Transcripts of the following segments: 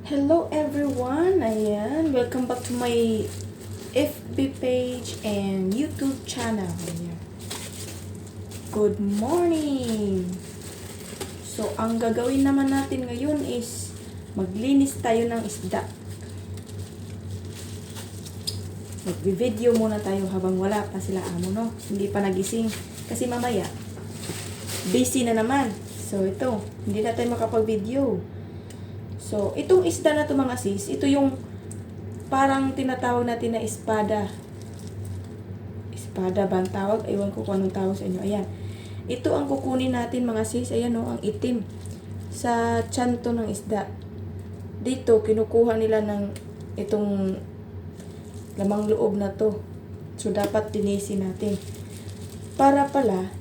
Hello everyone! Ayan, welcome back to my FB page and YouTube channel. Ayan. Good morning! So, ang gagawin naman natin ngayon is maglinis tayo ng isda. Magbi-video muna tayo habang wala pa sila amo, no? Hindi pa nagising. Kasi mamaya, busy na naman. So, ito, hindi na tayo makapag-video. So, itong isda na to mga sis, ito yung parang tinatawag natin na espada. Espada ba ang tawag? Ewan ko kung anong tawag sa inyo. Ayan. Ito ang kukunin natin mga sis. Ayan o, ang itim. Sa tiyan to ng isda. Dito, kinukuha nila ng itong lamang loob na to. So, dapat tinisin natin. Para pala,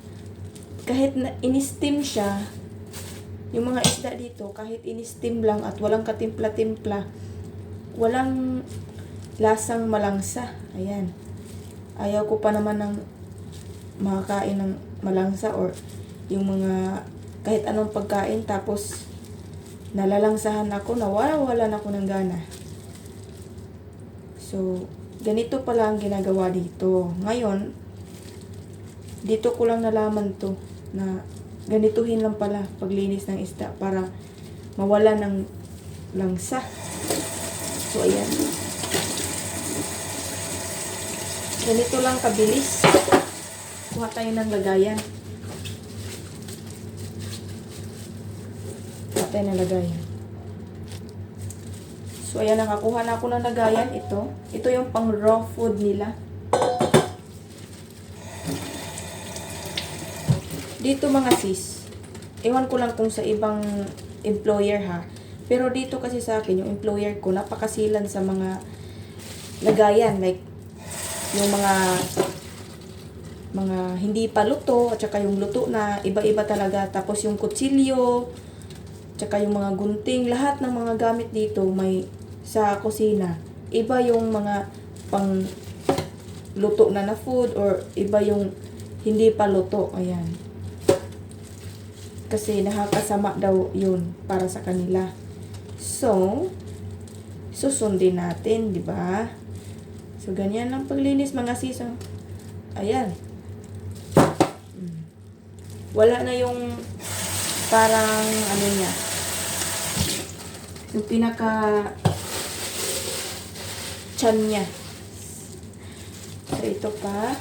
kahit na in-steam siya, yung mga isda dito, kahit in-steam lang at walang katimpla-timpla, walang lasang malangsa. Ayan. Ayaw ko pa naman ng makakain ng malangsa or yung mga kahit anong pagkain tapos nalalangsahan ako, nawawalan ako ng gana. So, ganito pala ang ginagawa dito. Ngayon, dito ko lang nalaman to na ganituhin lang pala paglinis ng isda para mawala ng langsa. So, ayan. Ganito lang kabilis. Kuha tayo ng lagayan. Kuha tayo ng lagayan. So, ayan, nakakuha na ako ng lagayan. Ito yung pang raw food nila. Dito mga sis, ewan ko lang kung sa ibang employer ha, pero dito kasi sa akin, yung employer ko, napakasilan sa mga lagayan, like, yung mga hindi pa luto, at saka yung luto na iba-iba talaga, tapos yung kutsilyo, at saka yung mga gunting, lahat ng mga gamit dito, may sa kusina, iba yung mga pang luto na food, or iba yung hindi pa luto, ayan. Kasi nakakasama daw yun para sa kanila. So, susundin natin, di ba? So, ganyan lang paglinis mga sis. Ayan. Wala na yung parang ano niya. Yung pinaka tiyan niya. So, ito pa.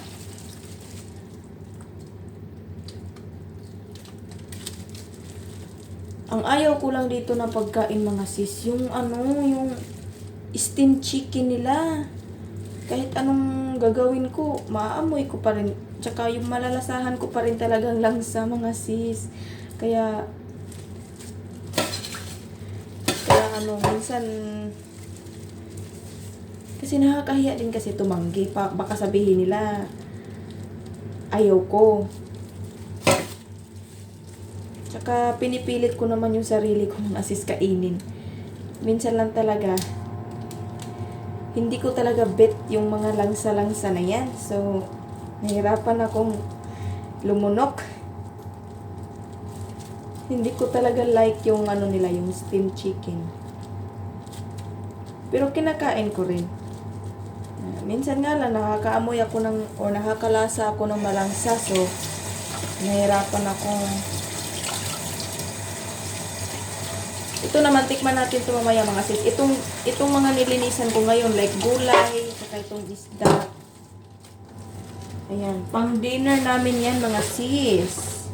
Ang ayaw ko lang dito na pagkain mga sis, yung yung steamed chicken nila. Kahit anong gagawin ko, maaamoy ko pa rin. Tsaka yung malalasahan ko pa rin talagang langsa mga sis. Kaya minsan, kasi nakakahiya din kasi tumanggi. Baka sabihin nila, ayaw ko. Tsaka pinipilit ko naman yung sarili ko mga sis kainin. Minsan lang talaga, hindi ko talaga bet yung mga langsa-langsa na yan. So, nahirapan akong lumunok. Hindi ko talaga like yung nila, yung steamed chicken. Pero kinakain ko rin. Minsan nga lang, nakakaamoy ako o nakakalasa ako ng malangsa. So, nahirapan akong ito naman, tikman natin ito mamaya mga sis. Itong mga nilinisan ko ngayon, like gulay, saka itong isda. Ayan, pang dinner namin yan mga sis.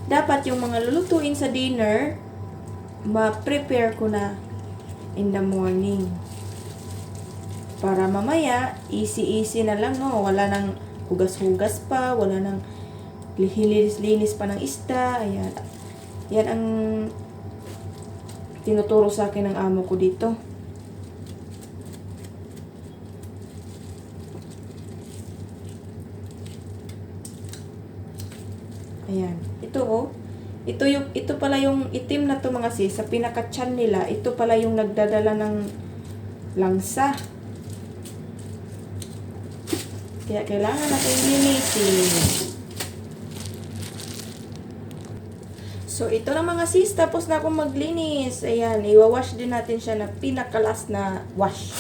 Dapat yung mga lulutuin sa dinner, ma-prepare ko na in the morning. Para mamaya, easy-easy na lang, no? Wala nang hugas-hugas pa, wala nang linis pa ng isda. Ayan. Yan ang tinuturo sa akin ng amo ko dito. Ayan. Ito oh. Ito pala yung itim na to mga sis. Sa pinaka-tiyan nila, ito pala yung nagdadala ng langsa. Kaya kailangan natin linisin. So, So, ito na mga sis, tapos na akong maglinis. Ayan, iwawash din natin siya na pinakalas na wash.